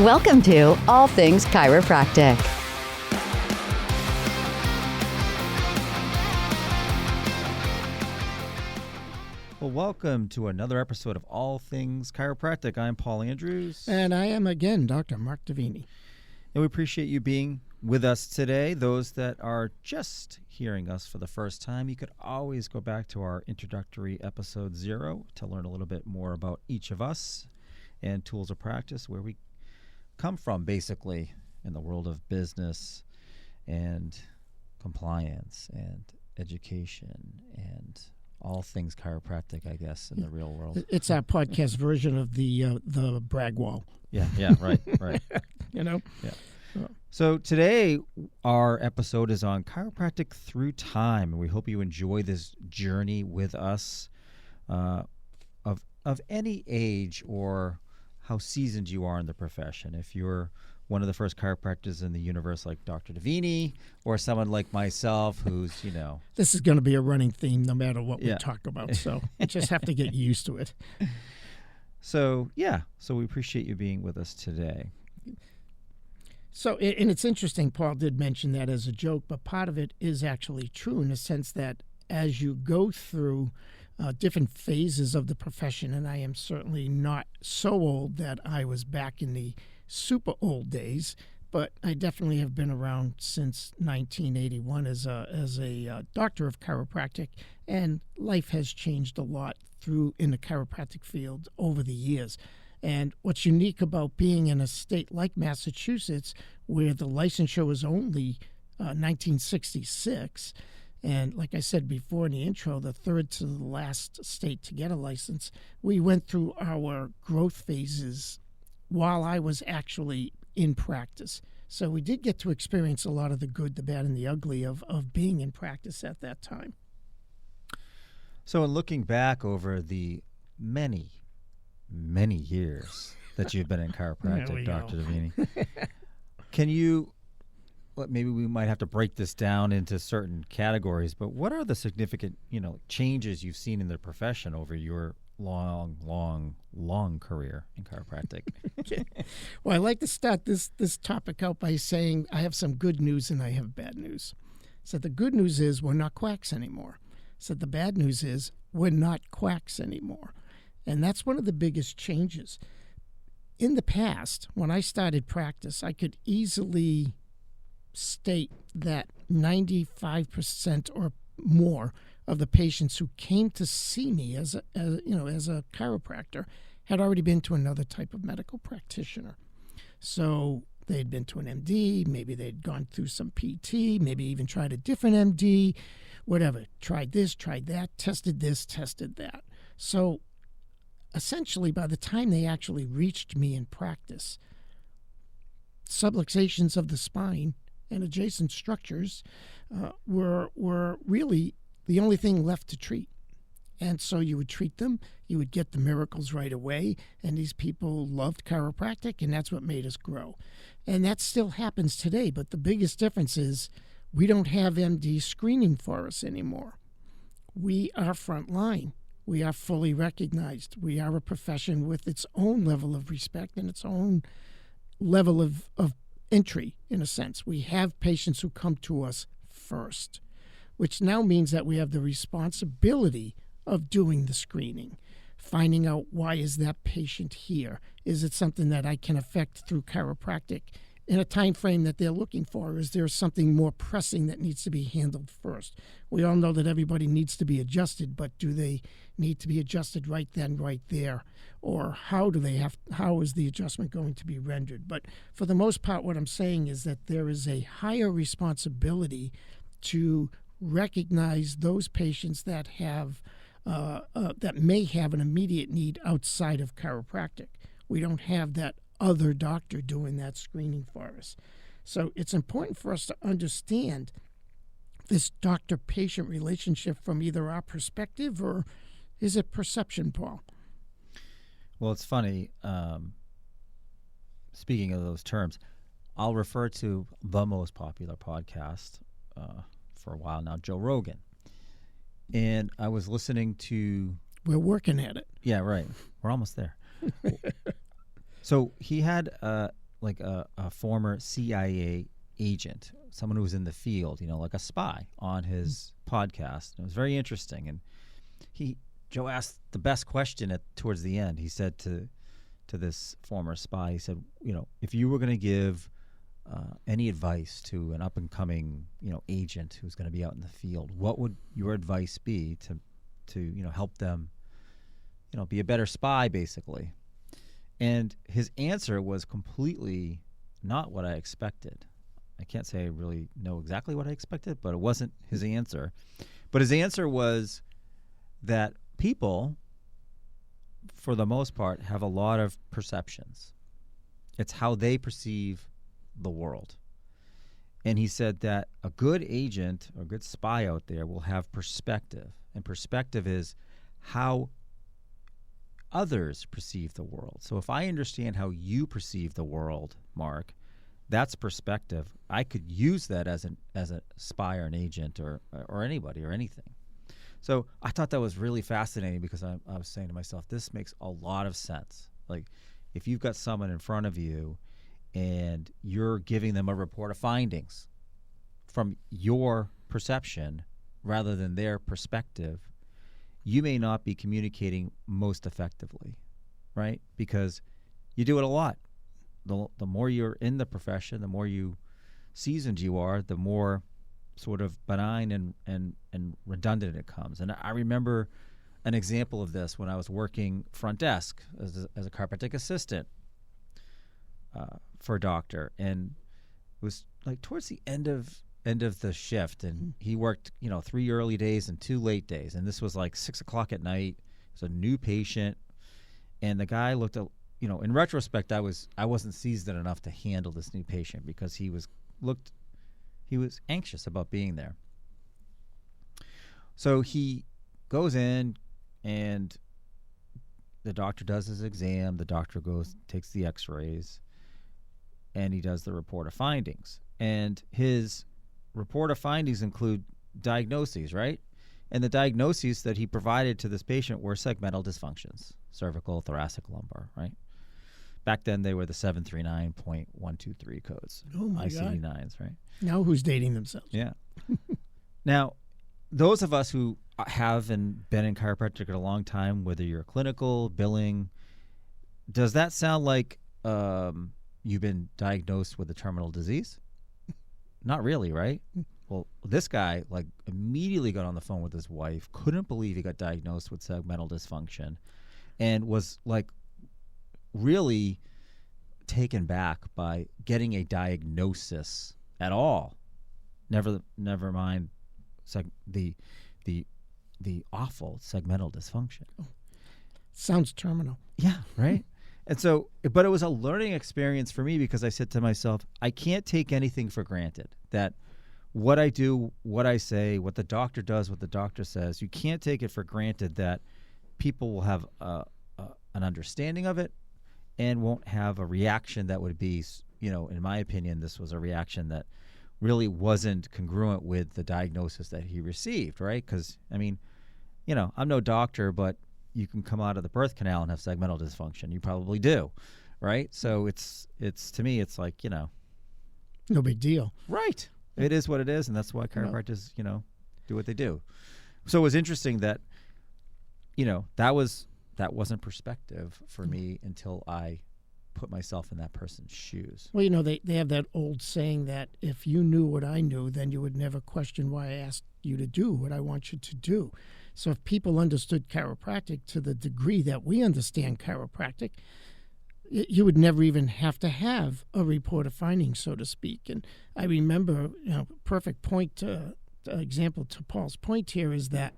Welcome to All Things Chiropractic. Well, welcome to another episode of All Things Chiropractic. I'm Paul Andrews. And I am again Dr. Mark Davini. And we appreciate you being with us today. Those that are just hearing us for the first time, you could always go back to our introductory episode 0 to learn a little bit more about each of us and tools of practice, where we come from basically in the world of business and compliance and education and all things chiropractic, I guess, in the real world. It's our podcast version of the brag wall. Yeah, right. You know? Yeah. So today, our episode is on chiropractic through time, and we hope you enjoy this journey with us of any age or how seasoned you are in the profession. If you're one of the first chiropractors in the universe like Dr. Davini, or someone like myself who's, This is going to be a running theme no matter what we talk about, so you just have to get used to it. So we appreciate you being with us today. So, and it's interesting, Paul did mention that as a joke, but part of it is actually true in the sense that as you go through different phases of the profession, and I am certainly not so old that I was back in the super old days, but I definitely have been around since 1981 as a doctor of chiropractic, and life has changed a lot in the chiropractic field over the years. And what's unique about being in a state like Massachusetts, where the licensure was only 1966, and like I said before in the intro, the third to the last state to get a license, we went through our growth phases while I was actually in practice. So we did get to experience a lot of the good, the bad, and the ugly of being in practice at that time. So in looking back over the many years that you've been in chiropractic, Dr. Davini, can you, maybe we might have to break this down into certain categories, but what are the significant, changes you've seen in the profession over your long career in chiropractic? Well, I like to start this topic out by saying I have some good news and I have bad news. So the good news is we're not quacks anymore. So the bad news is we're not quacks anymore. And that's one of the biggest changes. In the past, when I started practice, I could easily state that 95% or more of the patients who came to see me as a chiropractor had already been to another type of medical practitioner. So they'd been to an MD, maybe they'd gone through some PT, maybe even tried a different MD, whatever. Tried this, tried that, tested this, tested that. So essentially, by the time they actually reached me in practice, subluxations of the spine and adjacent structures were really the only thing left to treat. And so you would treat them, you would get the miracles right away, and these people loved chiropractic, and that's what made us grow. And that still happens today, but the biggest difference is we don't have MD screening for us anymore. We are frontline. We are fully recognized. We are a profession with its own level of respect and its own level of entry, in a sense. We have patients who come to us first, which now means that we have the responsibility of doing the screening, finding out why is that patient here? Is it something that I can affect through chiropractic in a time frame that they're looking for? Is there something more pressing that needs to be handled first? We all know that everybody needs to be adjusted, but do they need to be adjusted right then, right there? Or how is the adjustment going to be rendered? But for the most part, what I'm saying is that there is a higher responsibility to recognize those patients that may have an immediate need outside of chiropractic. We don't have that other doctor doing that screening for us. So it's important for us to understand this doctor-patient relationship from either our perspective or is it perception, Paul? Well, it's funny. Speaking of those terms, I'll refer to the most popular podcast for a while now, Joe Rogan. And I was listening to... We're working at it. Yeah, right. We're almost there. So he had like a former CIA agent, someone who was in the field, like a spy, on his podcast. It was very interesting, and Joe asked the best question towards the end. He said to this former spy, he said, if you were going to give any advice to an up-and-coming, agent who's going to be out in the field, what would your advice be to help them, be a better spy, basically? And his answer was completely not what I expected. I can't say I really know exactly what I expected, but it wasn't his answer. But his answer was that people, for the most part, have a lot of perceptions. It's how they perceive the world. And he said that a good agent or a good spy out there will have perspective. And perspective is how others perceive the world. So if I understand how you perceive the world, Mark, that's perspective. I could use that as a spy or an agent or anybody or anything. So I thought that was really fascinating because I was saying to myself, this makes a lot of sense. Like, if you've got someone in front of you and you're giving them a report of findings from your perception rather than their perspective, you may not be communicating most effectively, right? Because you do it a lot. The more you're in the profession, the more seasoned you are, the more sort of benign and redundant it comes. And I remember an example of this when I was working front desk as a chiropractic assistant for a doctor, and it was like towards the end of the shift, and he worked 3 early days and 2 late days, and this was like 6 o'clock at night. It was a new patient, and the guy looked at, in retrospect, I wasn't seasoned enough to handle this new patient because he was anxious about being there. So he goes in, and the doctor does his exam. The doctor takes the x-rays, and he does the report of findings. And his report of findings include diagnoses, right? And the diagnoses that he provided to this patient were segmental dysfunctions, cervical, thoracic, lumbar, right? Back then, they were the 739.123 codes. Oh, my ICD-9s, God. right? Now who's dating themselves? Yeah. Now, those of us who have been in chiropractic a long time, whether you're clinical, billing, does that sound like you've been diagnosed with a terminal disease? Not really, right? Well, this guy immediately got on the phone with his wife, couldn't believe he got diagnosed with segmental dysfunction, and was really taken back by getting a diagnosis at all. Never mind the awful segmental dysfunction. Sounds terminal. Yeah, right? And so, but it was a learning experience for me because I said to myself, I can't take anything for granted. That what I do, what I say, what the doctor does, what the doctor says, you can't take it for granted that people will have an understanding of it and won't have a reaction that would be, in my opinion, this was a reaction that really wasn't congruent with the diagnosis that he received, right? Because, I'm no doctor, but you can come out of the birth canal and have segmental dysfunction. You probably do, right? So it's to me, it's like, no big deal. Right. It is what it is, and that's why chiropractors, do what they do. So it was interesting that, that wasn't perspective for me until I put myself in that person's shoes. Well, they have that old saying that if you knew what I knew, then you would never question why I asked you to do what I want you to do. So if people understood chiropractic to the degree that we understand chiropractic, you would never even have to have a report of findings, so to speak. And I remember, perfect point, example to Paul's point here is that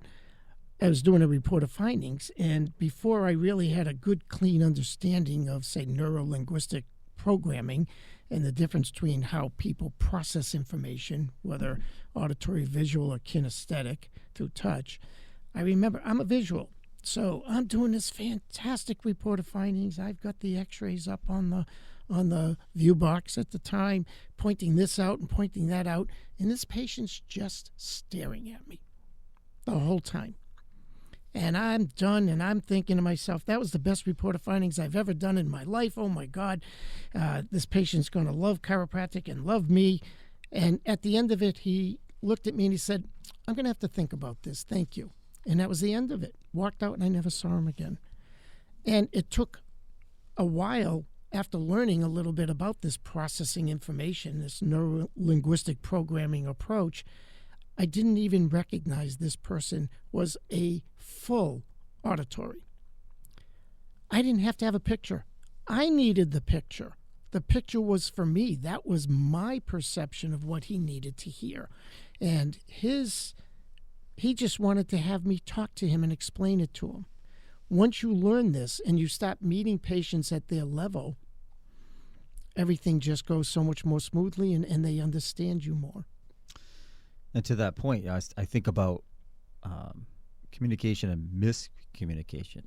I was doing a report of findings, and before I really had a good, clean understanding of, say, neuro-linguistic programming and the difference between how people process information, whether auditory, visual, or kinesthetic through touch, I remember I'm a visual. So I'm doing this fantastic report of findings. I've got the x-rays up on the view box at the time, pointing this out and pointing that out, and this patient's just staring at me the whole time. And I'm done, and I'm thinking to myself, that was the best report of findings I've ever done in my life. Oh, my God, this patient's going to love chiropractic and love me. And at the end of it, he looked at me and he said, I'm going to have to think about this. Thank you. And that was the end of it. Walked out, and I never saw him again. And it took a while after learning a little bit about this processing information, this neuro-linguistic programming approach. I didn't even recognize this person was a full auditory. I didn't have to have a picture. I needed the picture. The picture was for me. That was my perception of what he needed to hear. And he just wanted to have me talk to him and explain it to him. Once you learn this and you start meeting patients at their level, everything just goes so much more smoothly, and they understand you more. And to that point, I think about communication and miscommunication.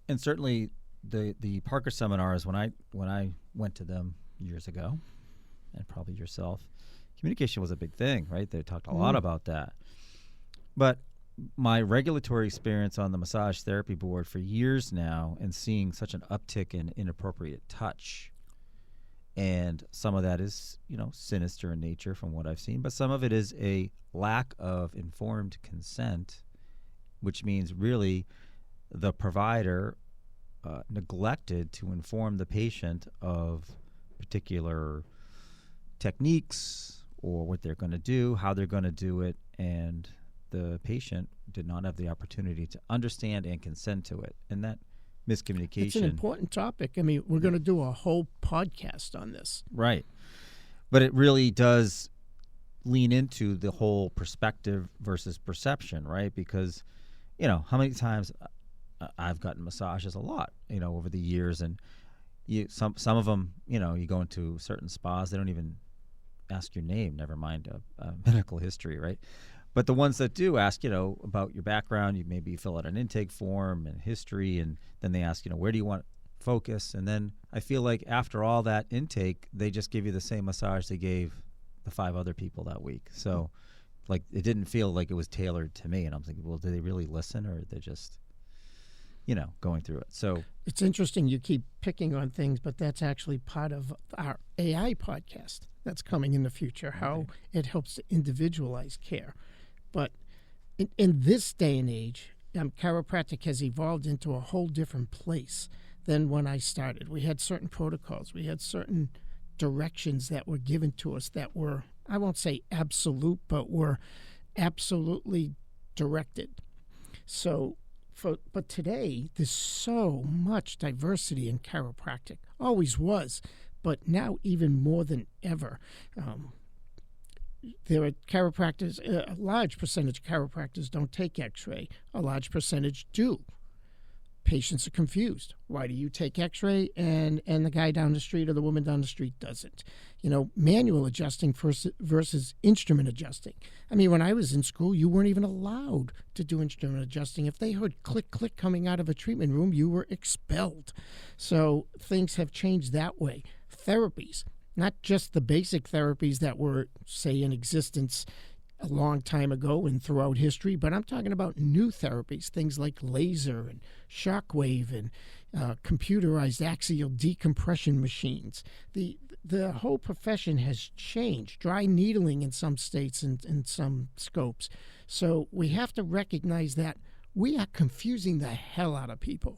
And certainly the Parker seminars, when I went to them years ago, and probably yourself, communication was a big thing, right? They talked a lot about that. But my regulatory experience on the massage therapy board for years now, and seeing such an uptick in inappropriate touch, and some of that is, sinister in nature from what I've seen, but some of it is a lack of informed consent, which means really the provider neglected to inform the patient of particular techniques or what they're going to do, how they're going to do it, and the patient did not have the opportunity to understand and consent to it. And that miscommunication. It's an important topic. I mean, we're going to do a whole podcast on this. Right. But it really does lean into the whole perspective versus perception, right? Because, how many times I've gotten massages a lot, over the years, and some of them, you go into certain spas, they don't even ask your name, never mind a medical history, right? But the ones that do ask, about your background, you maybe fill out an intake form and history, and then they ask, where do you want focus? And then I feel like after all that intake, they just give you the same massage they gave the 5 other people that week. So, like, it didn't feel like it was tailored to me. And I'm thinking, well, do they really listen, or are they just, going through it? So it's interesting you keep picking on things, but that's actually part of our AI podcast that's coming in the future, how it helps to individualize care. But in this day and age, chiropractic has evolved into a whole different place than when I started. We had certain protocols. We had certain directions that were given to us that were, I won't say absolute, but were absolutely directed. But today, there's so much diversity in chiropractic. Always was, but now even more than ever. There are chiropractors, a large percentage of chiropractors don't take x-ray. A large percentage do. Patients are confused. Why do you take x-ray and the guy down the street or the woman down the street doesn't? Manual adjusting versus instrument adjusting. I mean, when I was in school, you weren't even allowed to do instrument adjusting. If they heard click, click coming out of a treatment room, you were expelled. So things have changed that way. Therapies. Not just the basic therapies that were, say, in existence a long time ago and throughout history, but I'm talking about new therapies, things like laser and shockwave and computerized axial decompression machines. The whole profession has changed. Dry needling in some states and in some scopes. So we have to recognize that we are confusing the hell out of people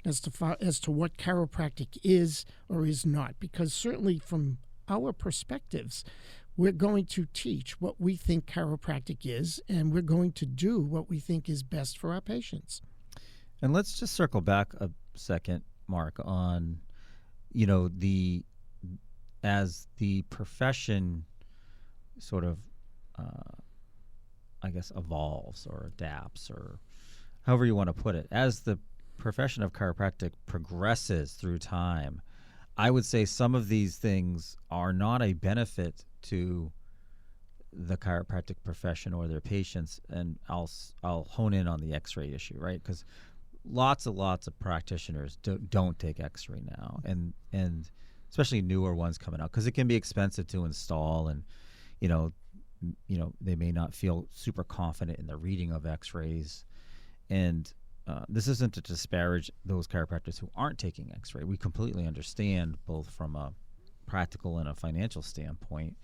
as to what chiropractic is or is not, because certainly from our perspectives, we're going to teach what we think chiropractic is, and we're going to do what we think is best for our patients. And let's just circle back a second, Mark, on, as the profession sort of, evolves or adapts, or however you want to put it, as the profession of chiropractic progresses through time, I would say some of these things are not a benefit to the chiropractic profession or their patients, and I'll hone in on the x-ray issue, right? Because lots of practitioners don't take x-ray now, and especially newer ones coming out, because it can be expensive to install, and they may not feel super confident in the reading of x-rays. And this isn't to disparage those chiropractors who aren't taking x-ray. We completely understand, both from a practical and a financial standpoint.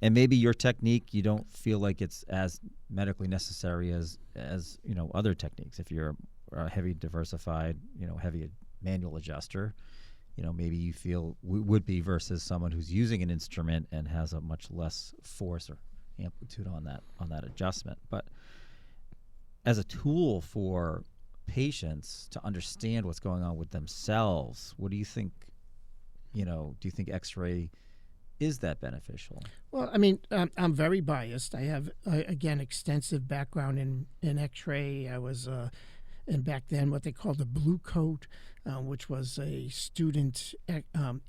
And maybe your technique, you don't feel like it's as medically necessary as other techniques. If you're a heavy diversified, heavy manual adjuster, maybe you feel would be, versus someone who's using an instrument and has a much less force or amplitude on that adjustment. But as a tool for patients to understand what's going on with themselves, what do you think? Do you think x-ray is that beneficial? Well, I mean, I'm very biased. I have, again, extensive background in x-ray. I was and back then what they called a blue coat, which was a student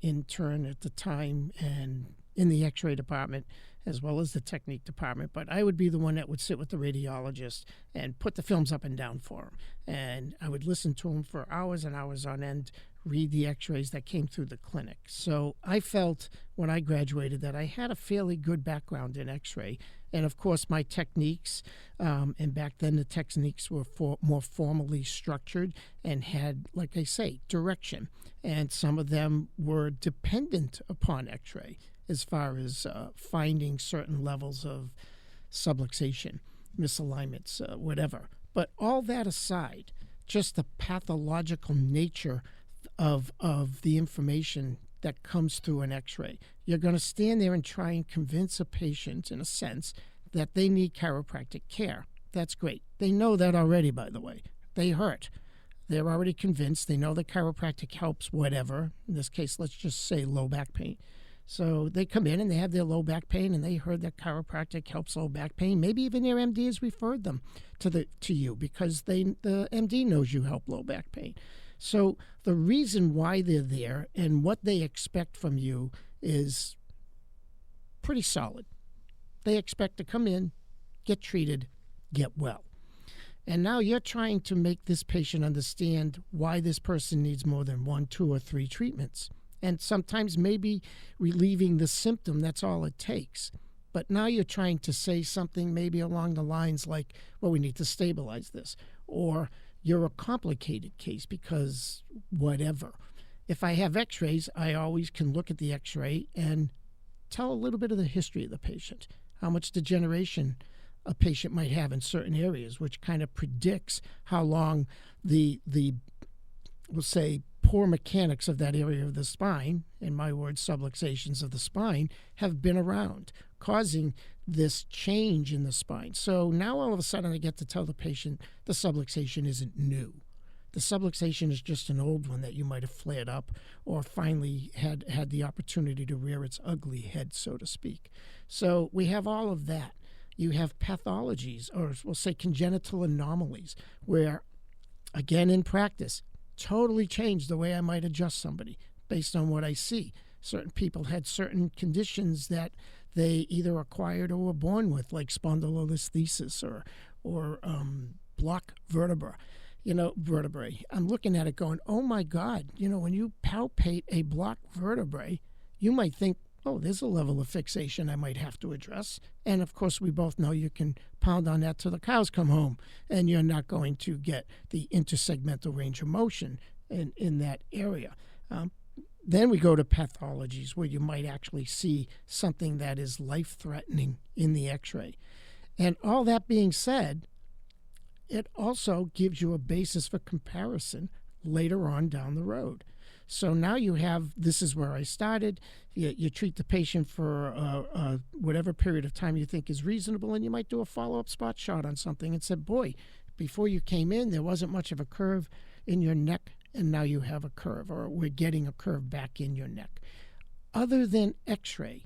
intern at the time, and in the x-ray department as well as the technique department. But I would be the one that would sit with the radiologist and put the films up and down for him. And I would listen to him for hours and hours on end, read the x-rays that came through the clinic. So I felt when I graduated that I had a fairly good background in x-ray. And of course, my techniques, and back then the techniques were more formally structured and had, like I say, direction. And some of them were dependent upon x-ray as far as finding certain levels of subluxation, misalignments, whatever. But all that aside, just the pathological nature of the information that comes through an x-ray. You're going to stand there and try and convince a patient, in a sense, that they need chiropractic care. That's great. They know that already, by the way. They hurt. They're already convinced. They know that chiropractic helps whatever. In this case, let's just say low back pain. So they come in and they have their low back pain, and they heard that chiropractic helps low back pain. Maybe even their MD has referred them to you because the MD knows you help low back pain. So the reason why they're there and what they expect from you is pretty solid. They expect to come in, get treated, get well. And now you're trying to make this patient understand why this person needs more than 1, 2, or 3 treatments. And sometimes maybe relieving the symptom, that's all it takes. But now you're trying to say something maybe along the lines like, well, we need to stabilize this. Or you're a complicated case because whatever. If I have x-rays, I always can look at the x-ray and tell a little bit of the history of the patient, how much degeneration a patient might have in certain areas, which kind of predicts how long the we'll say, poor mechanics of that area of the spine, in my words, subluxations of the spine, have been around, causing this change in the spine. So now all of a sudden I get to tell the patient the subluxation isn't new. The subluxation is just an old one that you might have flared up or finally had the opportunity to rear its ugly head, so to speak. So we have all of that. You have pathologies, or we'll say congenital anomalies, where, again, in practice, totally change the way I might adjust somebody based on what I see. Certain people had certain conditions that they either acquired or were born with, like spondylolisthesis or block vertebrae. I'm looking at it going, oh my God, when you palpate a block vertebrae, you might think, oh, there's a level of fixation I might have to address. And of course, we both know you can pound on that till the cows come home, and you're not going to get the intersegmental range of motion in that area. Then we go to pathologies where you might actually see something that is life-threatening in the x-ray. And all that being said, it also gives you a basis for comparison later on down the road. So now you have, this is where I started, you treat the patient for whatever period of time you think is reasonable, and you might do a follow-up spot shot on something and said, boy, before you came in, there wasn't much of a curve in your neck, and now you have a curve, or we're getting a curve back in your neck. Other than x-ray,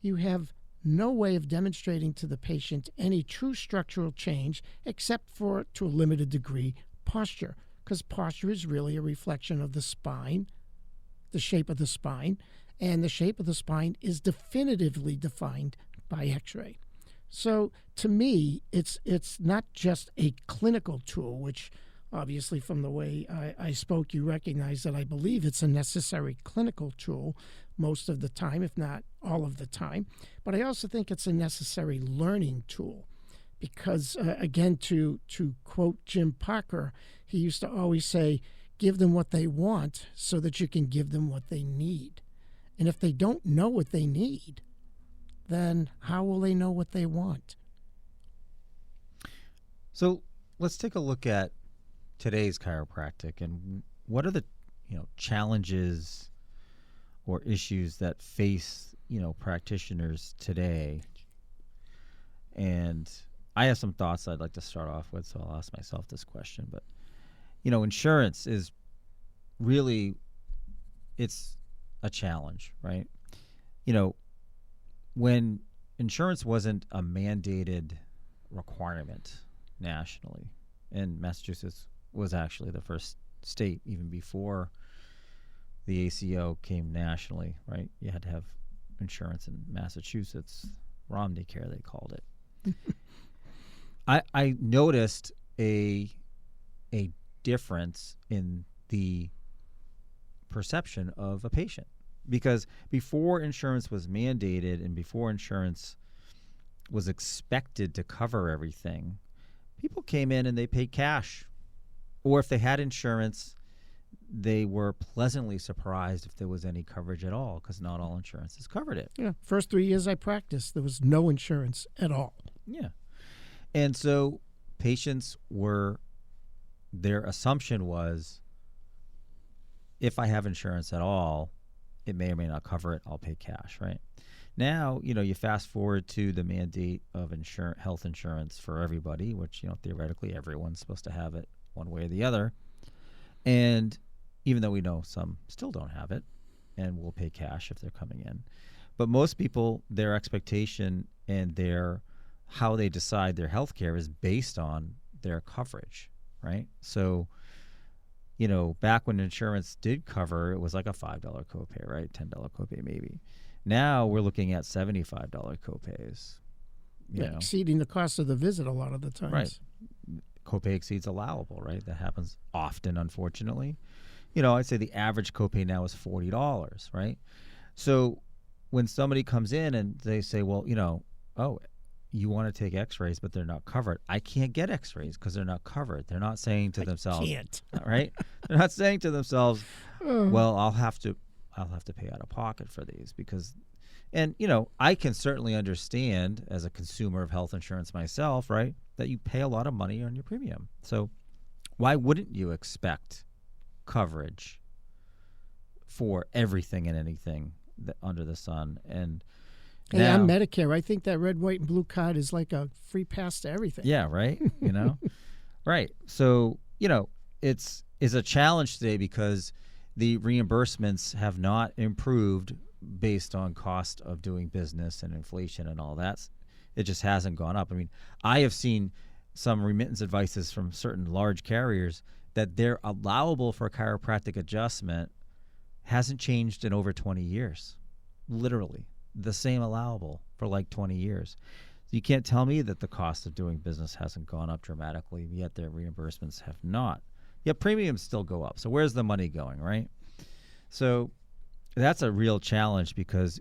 you have no way of demonstrating to the patient any true structural change except for, to a limited degree, posture, because posture is really a reflection of the spine, the shape of the spine, and the shape of the spine is definitively defined by x-ray. So to me, it's not just a clinical tool, which obviously from the way I spoke, you recognize that I believe it's a necessary clinical tool most of the time, if not all of the time. But I also think it's a necessary learning tool, because again, to quote Jim Parker, he used to always say, give them what they want so that you can give them what they need. And if they don't know what they need, then how will they know what they want? So let's take a look at today's chiropractic and what are the challenges or issues that face practitioners today. And I have some thoughts I'd like to start off with, so I'll ask myself this question. But insurance is really, it's a challenge, right? When insurance wasn't a mandated requirement nationally, and Massachusetts was actually the first state even before the ACO came nationally, right? You had to have insurance in Massachusetts, Romney Care they called it. I noticed a difference in the perception of a patient, because before insurance was mandated and before insurance was expected to cover everything, people came in and they paid cash. Or if they had insurance, they were pleasantly surprised if there was any coverage at all, because not all insurances covered it. Yeah, first 3 years I practiced, there was no insurance at all. Yeah. And so patients their assumption was, if I have insurance at all, it may or may not cover it, I'll pay cash, right? Now, you fast forward to the mandate of health insurance for everybody, which, theoretically everyone's supposed to have it one way or the other. And even though we know some still don't have it and will pay cash if they're coming in. But most people, their expectation and how they decide their health care is based on their coverage, right? So, back when insurance did cover, it was like a $5 copay, right? $10 copay maybe. Now we're looking at $75 copays. Exceeding the cost of the visit a lot of the times. Right. Copay exceeds allowable, right? That happens often, unfortunately. I'd say the average copay now is $40, right? So when somebody comes in and they say, well, you want to take x-rays, but they're not covered. I can't get x-rays because they're not covered. They're not saying to themselves, can't. Right? They're not saying to themselves, well, I'll have to pay out of pocket for these and I can certainly understand as a consumer of health insurance myself, right, that you pay a lot of money on your premium. So why wouldn't you expect coverage for everything and anything under the sun? And hey, now, I'm Medicare. I think that red, white, and blue card is like a free pass to everything. Yeah, right. Right. So, it's a challenge today because the reimbursements have not improved based on cost of doing business and inflation and all that. It just hasn't gone up. I mean, I have seen some remittance advices from certain large carriers that their allowable for chiropractic adjustment hasn't changed in over 20 years. Literally, the same allowable for like 20 years. You can't tell me that the cost of doing business hasn't gone up dramatically, yet their reimbursements have not. Yet premiums still go up. So where's the money going, right? So that's a real challenge because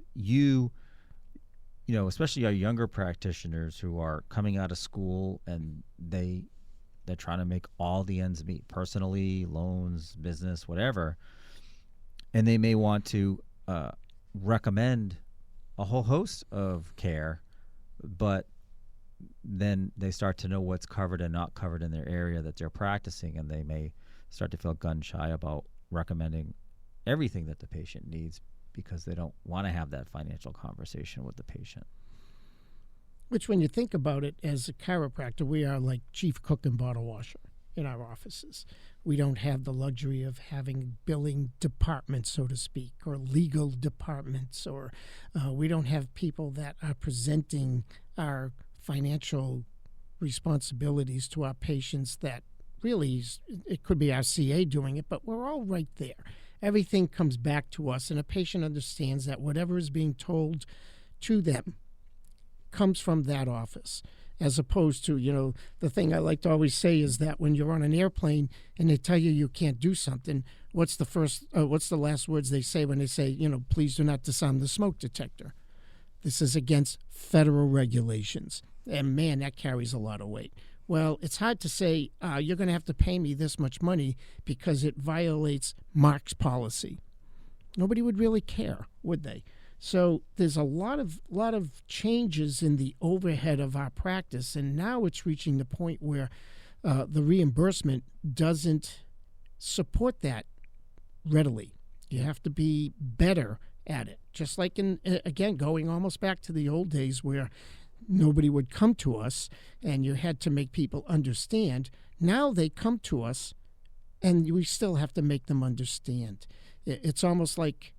especially our younger practitioners who are coming out of school and they're trying to make all the ends meet, personally, loans, business, whatever. And they may want to recommend a whole host of care, but then they start to know what's covered and not covered in their area that they're practicing, and they may start to feel gun shy about recommending everything that the patient needs because they don't want to have that financial conversation with the patient. Which, when you think about it, as a chiropractor, we are like chief cook and bottle washer in our offices. We don't have the luxury of having billing departments, so to speak, or legal departments, or we don't have people that are presenting our financial responsibilities to our patients that really, it could be our CA doing it, but we're all right there. Everything comes back to us, and a patient understands that whatever is being told to them comes from that office, as opposed to, the thing I like to always say is that when you're on an airplane and they tell you you can't do something, what's the last words they say when they say, please do not disarm the smoke detector? This is against federal regulations. And man, that carries a lot of weight. Well, it's hard to say, you're going to have to pay me this much money because it violates Mark's policy. Nobody would really care, would they? So there's a lot of changes in the overhead of our practice, and now it's reaching the point where the reimbursement doesn't support that readily. You have to be better at it. Just like again, going almost back to the old days where nobody would come to us and you had to make people understand. Now they come to us and we still have to make them understand. It's almost like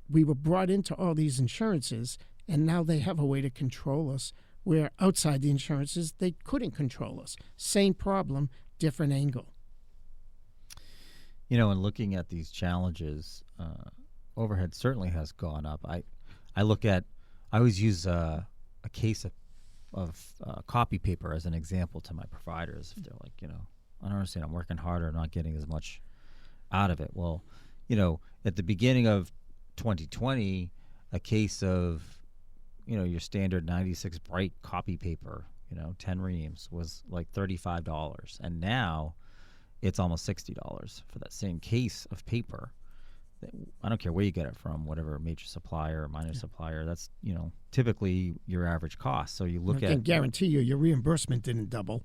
we were brought into all these insurances and now they have a way to control us where outside the insurances they couldn't control us. Same problem, different angle. You know, in looking at these challenges, overhead certainly has gone up. I always use a case of copy paper as an example to my providers. If they're like, I don't understand, I'm working harder, I'm not getting as much out of it. Well, at the beginning of 2020, a case of, your standard 96 bright copy paper, 10 reams was like $35. And now it's almost $60 for that same case of paper. I don't care where you get it from, whatever major supplier or minor supplier. That's typically your average cost. So you look at. I can guarantee you, your reimbursement didn't double.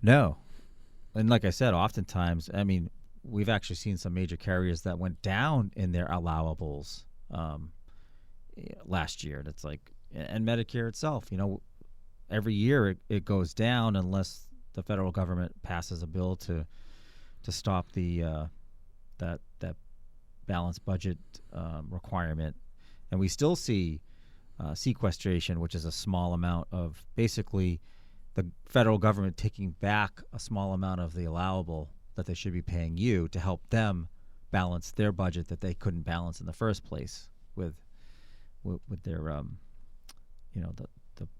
No, and like I said, oftentimes, we've actually seen some major carriers that went down in their allowables last year. That's like, and Medicare itself. Every year it goes down unless the federal government passes a bill to stop the that balanced budget requirement, and we still see sequestration, which is a small amount of basically the federal government taking back a small amount of the allowable that they should be paying you to help them balance their budget that they couldn't balance in the first place with their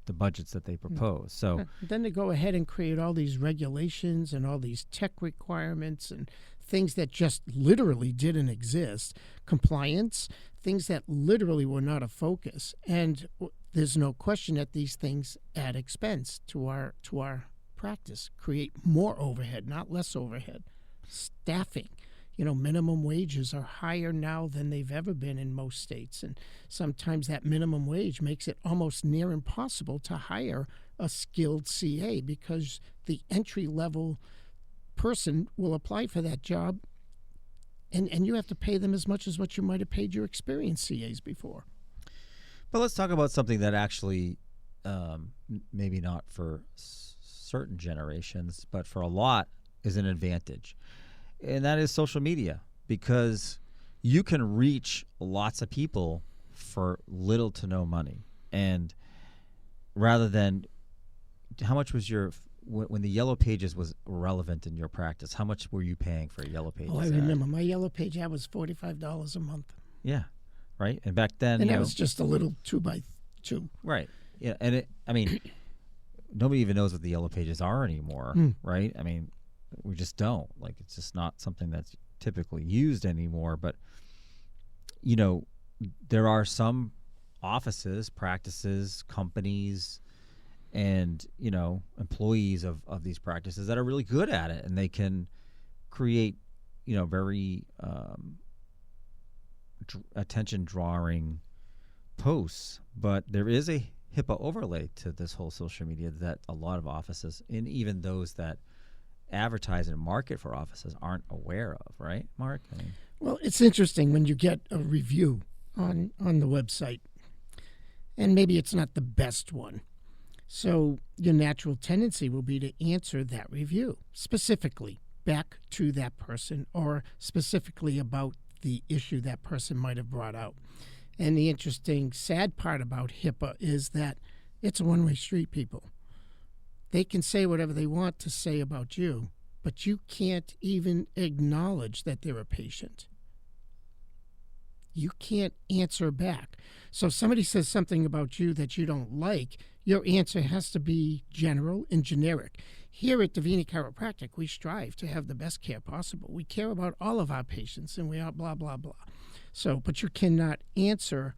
the budgets that they propose. So then they go ahead and create all these regulations and all these tech requirements and things that just literally didn't exist, compliance, things that literally were not a focus. And there's no question that these things add expense to our practice, create more overhead, not less overhead. Staffing. Minimum wages are higher now than they've ever been in most states. And sometimes that minimum wage makes it almost near impossible to hire a skilled CA because the entry-level person will apply for that job and you have to pay them as much as what you might have paid your experienced CAs before. But let's talk about something that actually maybe not for certain generations, but for a lot is an advantage. And that is social media, because you can reach lots of people for little to no money. And rather than, how much was when the Yellow Pages was relevant in your practice, how much were you paying for a Yellow Pages I remember my Yellow Page ad was $45 a month. Yeah, right. And back then, and that was just a little 2x2. Right. Yeah, and nobody even knows what the Yellow Pages are anymore, right? We just don't. Like, it's just not something that's typically used anymore. But, there are some offices, practices, companies, and, employees of these practices that are really good at it. And they can create, very attention-drawing posts. But there is a HIPAA overlay to this whole social media that a lot of offices, and even those that advertise and market for offices, aren't aware of, right, Mark? Well, it's interesting when you get a review on the website, and maybe it's not the best one. So your natural tendency will be to answer that review specifically back to that person, or specifically about the issue that person might have brought out. And the interesting, sad part about HIPAA is that it's a one-way street, people. They can say whatever they want to say about you, but you can't even acknowledge that they're a patient. You can't answer back. So if somebody says something about you that you don't like, your answer has to be general and generic. Here at Davini Chiropractic, we strive to have the best care possible. We care about all of our patients, and we are blah, blah, blah. So, but you cannot answer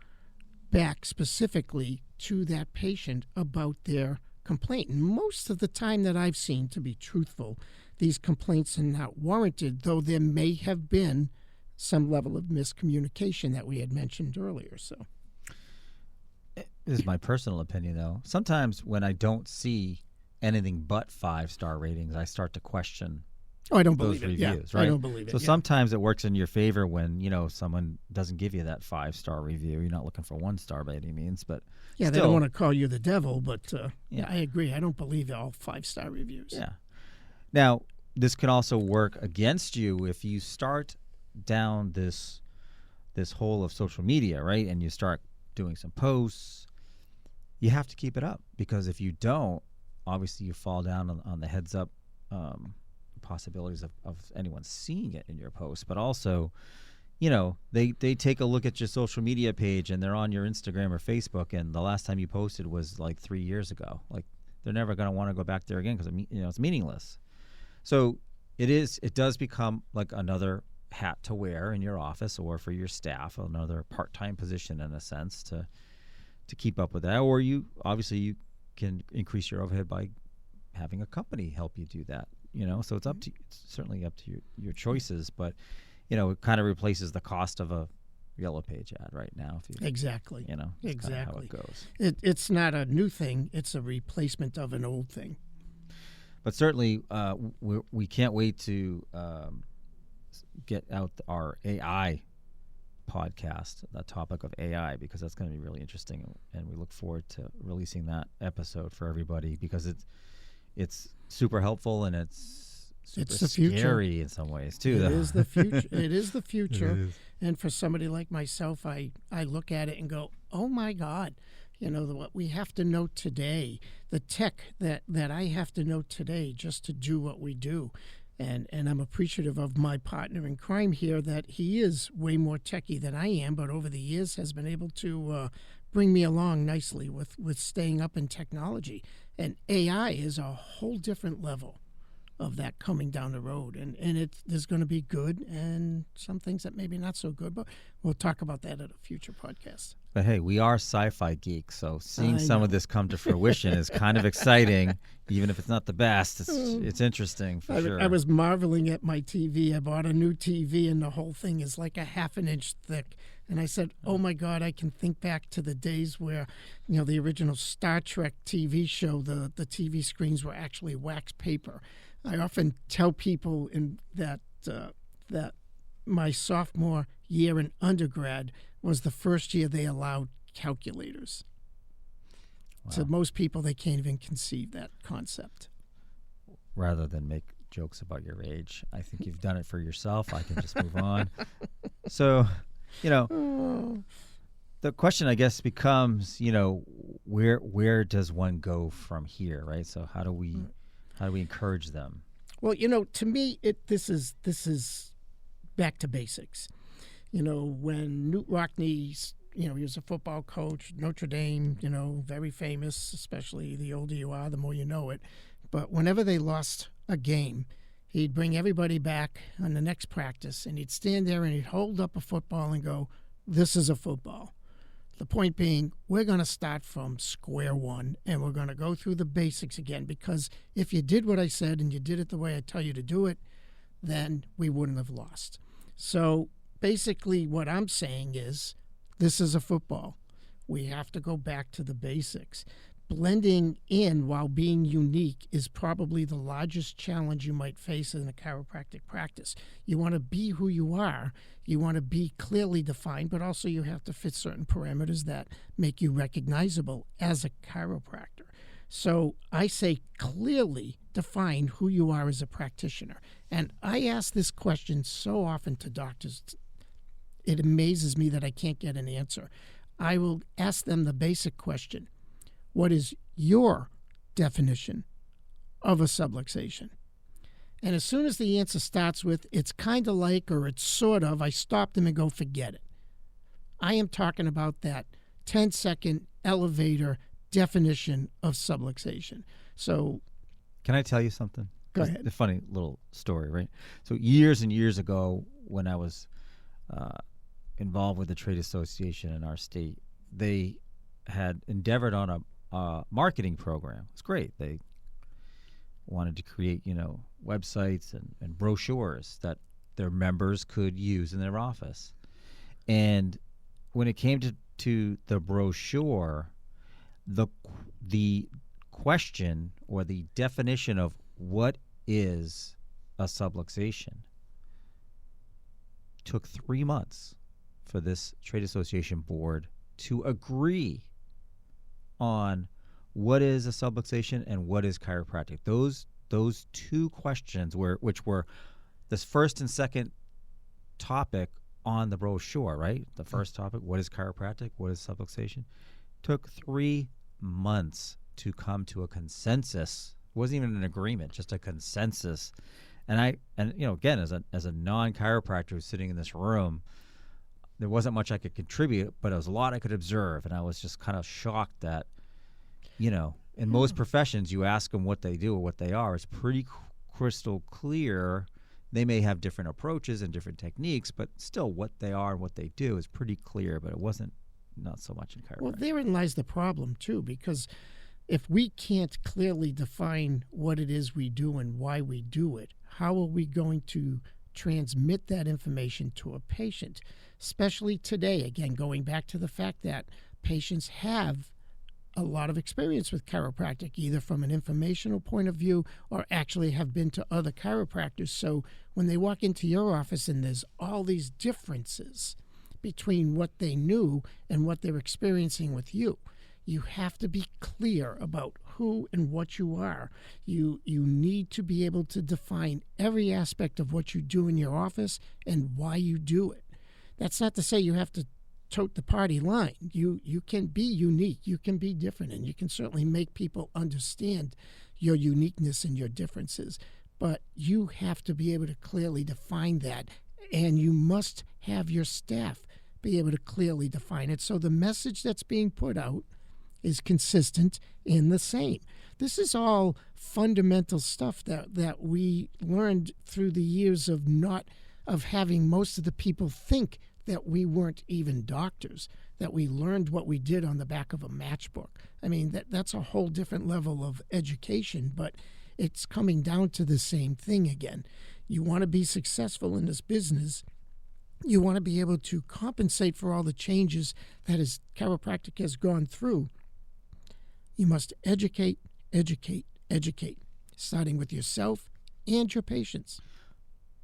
back specifically to that patient about their complaint. And most of the time that I've seen, to be truthful, these complaints are not warranted, though there may have been some level of miscommunication that we had mentioned earlier. So, this is my personal opinion, though. Sometimes when I don't see anything but 5-star ratings, I start to question I don't those believe it. reviews, Yeah, right? I don't believe it. So sometimes it works in your favor when, someone doesn't give you that 5-star review. You're not looking for 1-star by any means, but yeah, still, they don't want to call you the devil, but Yeah. I agree. I don't believe all 5-star reviews. Yeah. Now, this can also work against you if you start down this hole of social media, right? And you start doing some posts. You have to keep it up, because if you don't, obviously you fall down on the heads up possibilities of anyone seeing it in your post. But also, they take a look at your social media page and they're on your Instagram or Facebook, and the last time you posted was like 3 years ago. Like, they're never going to want to go back there again because it's meaningless. So it does become like another hat to wear in your office or for your staff, another part-time position in a sense to keep up with that. Or you can increase your overhead by having a company help you do that. So it's certainly up to your choices, but it kind of replaces the cost of a Yellow Page ad right now. If you, Exactly. Exactly how it goes. It's not a new thing; it's a replacement of an old thing. But certainly, we can't wait to get out our AI podcast, the topic of AI, because that's going to be really interesting, and we look forward to releasing that episode for everybody, because it's super helpful and it's super the future. Scary in some ways too. It is the future. It is the future. It is. And for somebody like myself, I look at it and go, oh my God, what we have to know today, the tech that I have to know today just to do what we do. And I'm appreciative of my partner in crime here, that he is way more techie than I am, but over the years has been able to bring me along nicely with staying up in technology. And AI is a whole different level of that coming down the road. And there's going to be good and some things that maybe not so good, but we'll talk about that at a future podcast. But hey, we are sci-fi geeks, so seeing I some know. of this come to fruition is kind of exciting, even if it's not the best. It's interesting for sure. I was marveling at my TV. I bought a new TV, and the whole thing is like a half an inch thick. And I said, oh my God, I can think back to the days where, the original Star Trek TV show, the TV screens were actually wax paper. I often tell people that my sophomore year in undergrad was the first year they allowed calculators. Wow. To most people, they can't even conceive that concept. Rather than make jokes about your age, I think you've done it for yourself. I can just move on. So, the question, I guess, becomes, where does one go from here, right? So how do we encourage them? Well, to me, this is back to basics. When Newt Rockne, he was a football coach, Notre Dame, very famous, especially the older you are, the more you know it. But whenever they lost a game, he'd bring everybody back on the next practice, and he'd stand there and he'd hold up a football and go, this is a football. The point being, we're going to start from square one, and we're going to go through the basics again, because if you did what I said and you did it the way I tell you to do it, then we wouldn't have lost. So basically what I'm saying is, this is a football. We have to go back to the basics. Blending in while being unique is probably the largest challenge you might face in a chiropractic practice. You want to be who you are. You want to be clearly defined, but also you have to fit certain parameters that make you recognizable as a chiropractor. So I say clearly define who you are as a practitioner. And I ask this question so often to doctors, it amazes me that I can't get an answer. I will ask them the basic question: what is your definition of a subluxation? And as soon as the answer starts with, it's kind of like, or it's sort of, I stop them and go, forget it. I am talking about that 10-second elevator definition of subluxation. So, can I tell you something? Go ahead. A funny little story, right? So years and years ago, when I was involved with the trade association in our state, they had endeavored on a marketing program. It's great. They wanted to create, websites and brochures that their members could use in their office. And when it came to the brochure, the question or the definition of what is a subluxation took 3 months for this trade association board to agree on what is a subluxation and what is chiropractic. Those two questions which were this first and second topic on the brochure, right? The first topic, what is chiropractic, what is subluxation, took 3 months to come to a consensus. It wasn't even an agreement, just a consensus. And again, as a non-chiropractor who's sitting in this room, there wasn't much I could contribute, but there was a lot I could observe, and I was just kind of shocked that, in most professions, you ask them what they do or what they are, it's pretty crystal clear. They may have different approaches and different techniques, but still what they are and what they do is pretty clear, but it wasn't not so much in chiropractic. Well, therein lies the problem, too, because if we can't clearly define what it is we do and why we do it, how are we going to transmit that information to a patient? Especially today, again, going back to the fact that patients have a lot of experience with chiropractic, either from an informational point of view or actually have been to other chiropractors. So when they walk into your office and there's all these differences between what they knew and what they're experiencing with you, you have to be clear about who and what you are. You need to be able to define every aspect of what you do in your office and why you do it. That's not to say you have to tote the party line. You can be unique, you can be different, and you can certainly make people understand your uniqueness and your differences. But you have to be able to clearly define that, and you must have your staff be able to clearly define it so the message that's being put out is consistent and the same. This is all fundamental stuff that we learned through the years of having most of the people think that we weren't even doctors, that we learned what we did on the back of a matchbook. I mean, that's a whole different level of education, but it's coming down to the same thing again. You want to be successful in this business. You want to be able to compensate for all the changes that chiropractic has gone through. You must educate, starting with yourself and your patients.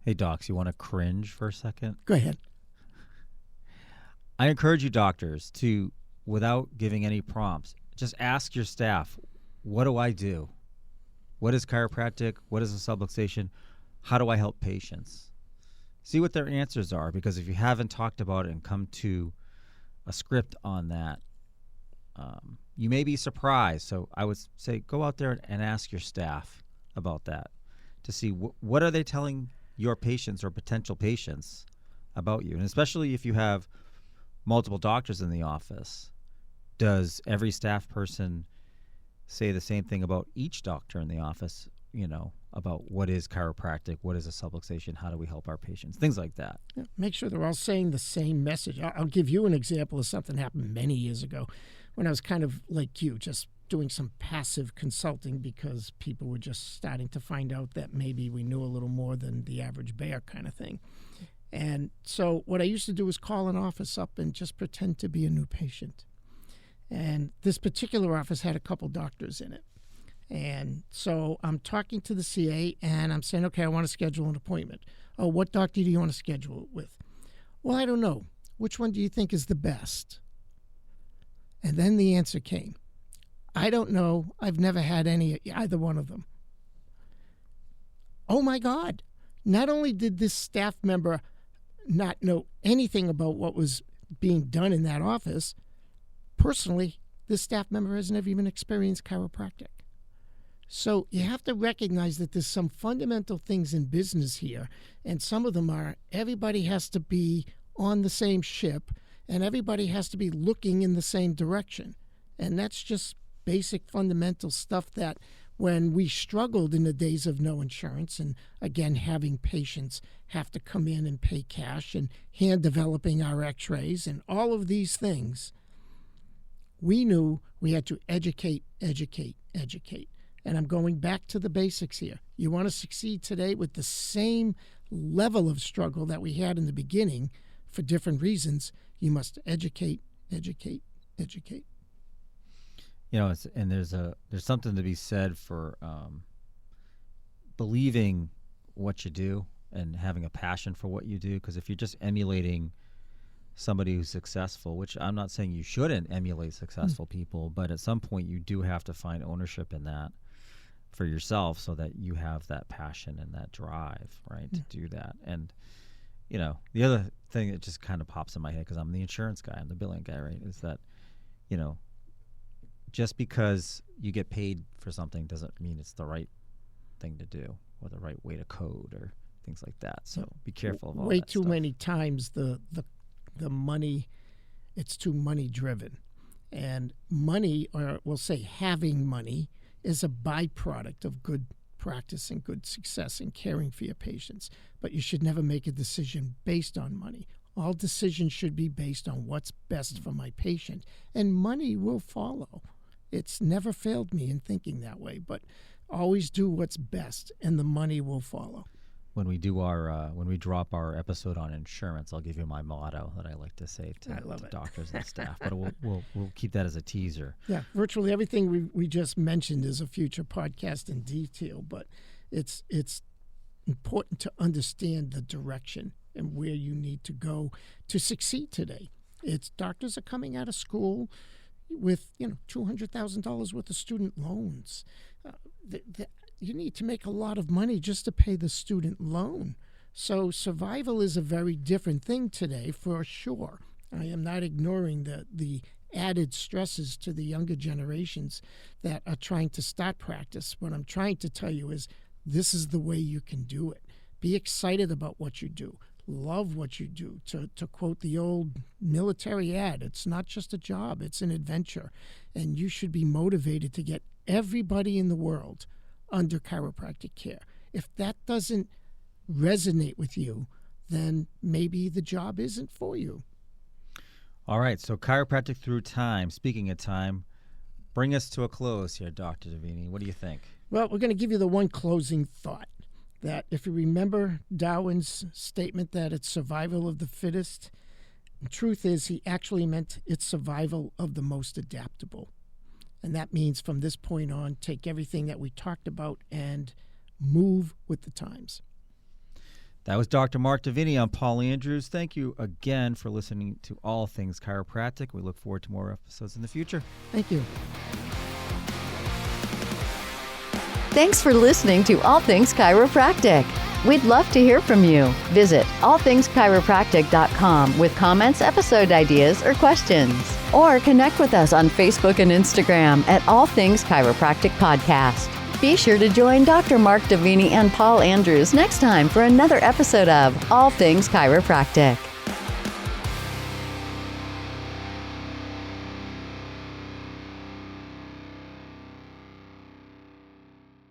Hey, docs, you want to cringe for a second? Go ahead. I encourage you doctors to, without giving any prompts, just ask your staff, what do I do? What is chiropractic? What is a subluxation? How do I help patients? See what their answers are, because if you haven't talked about it and come to a script on that, you may be surprised. So I would say go out there and ask your staff about that to see what are they telling your patients or potential patients about you. And especially if you have multiple doctors in the office, does every staff person say the same thing about each doctor in the office, about what is chiropractic, what is a subluxation, how do we help our patients, things like that. Yeah, make sure they're all saying the same message. I'll give you an example of something that happened many years ago when I was kind of like you, just doing some passive consulting because people were just starting to find out that maybe we knew a little more than the average bear kind of thing. And so what I used to do was call an office up and just pretend to be a new patient. And this particular office had a couple doctors in it. And so I'm talking to the CA and I'm saying, okay, I want to schedule an appointment. Oh, what doctor do you want to schedule it with? Well, I don't know. Which one do you think is the best? And then the answer came. I don't know. I've never had either one of them. Oh my God. Not only did this staff member not know anything about what was being done in that office, personally, this staff member has never even experienced chiropractic. So you have to recognize that there's some fundamental things in business here, and some of them are everybody has to be on the same ship, and everybody has to be looking in the same direction. And that's just basic fundamental stuff that when we struggled in the days of no insurance, and again, having patients have to come in and pay cash and hand developing our x-rays and all of these things, we knew we had to educate. And I'm going back to the basics here. You want to succeed today with the same level of struggle that we had in the beginning for different reasons, you must educate. And there's something to be said for believing what you do and having a passion for what you do. Because if you're just emulating somebody who's successful, which I'm not saying you shouldn't emulate successful people, but at some point you do have to find ownership in that for yourself so that you have that passion and that drive, right, to do that. And, the other thing that just kind of pops in my head, because I'm the insurance guy, I'm the billing guy, right, is that, just because you get paid for something doesn't mean it's the right thing to do or the right way to code or things like that. So be careful of all way that too stuff. Many times the money, it's too money driven, and money, or we'll say having money, is a byproduct of good practice and good success in caring for your patients. But you should never make a decision based on money. All decisions should be based on what's best for my patient, and money will follow. It's never failed me in thinking that way, but always do what's best, and the money will follow. When we drop our episode on insurance, I'll give you my motto that I like to say to doctors and staff. But we'll keep that as a teaser. Yeah, virtually everything we just mentioned is a future podcast in detail. But it's important to understand the direction and where you need to go to succeed today. Doctors are coming out of school with $200,000 worth of student loans. You need to make a lot of money just to pay the student loan. So survival is a very different thing today, for sure. I am not ignoring the added stresses to the younger generations that are trying to start practice. What I'm trying to tell you is this is the way you can do it. Be excited about what you do. Love what you do. To quote the old military ad, it's not just a job, it's an adventure. And you should be motivated to get everybody in the world under chiropractic care. If that doesn't resonate with you, then maybe the job isn't for you. All right, so chiropractic through time. Speaking of time, bring us to a close here, Dr. Davini. What do you think? Well, we're going to give you the one closing thought, that if you remember Darwin's statement that it's survival of the fittest, the truth is he actually meant it's survival of the most adaptable. And that means from this point on, take everything that we talked about and move with the times. That was Dr. Mark Davini. I'm Paul Andrews. Thank you again for listening to All Things Chiropractic. We look forward to more episodes in the future. Thank you. Thanks for listening to All Things Chiropractic. We'd love to hear from you. Visit allthingschiropractic.com with comments, episode ideas, or questions. Or connect with us on Facebook and Instagram at All Things Chiropractic Podcast. Be sure to join Dr. Mark Davini and Paul Andrews next time for another episode of All Things Chiropractic.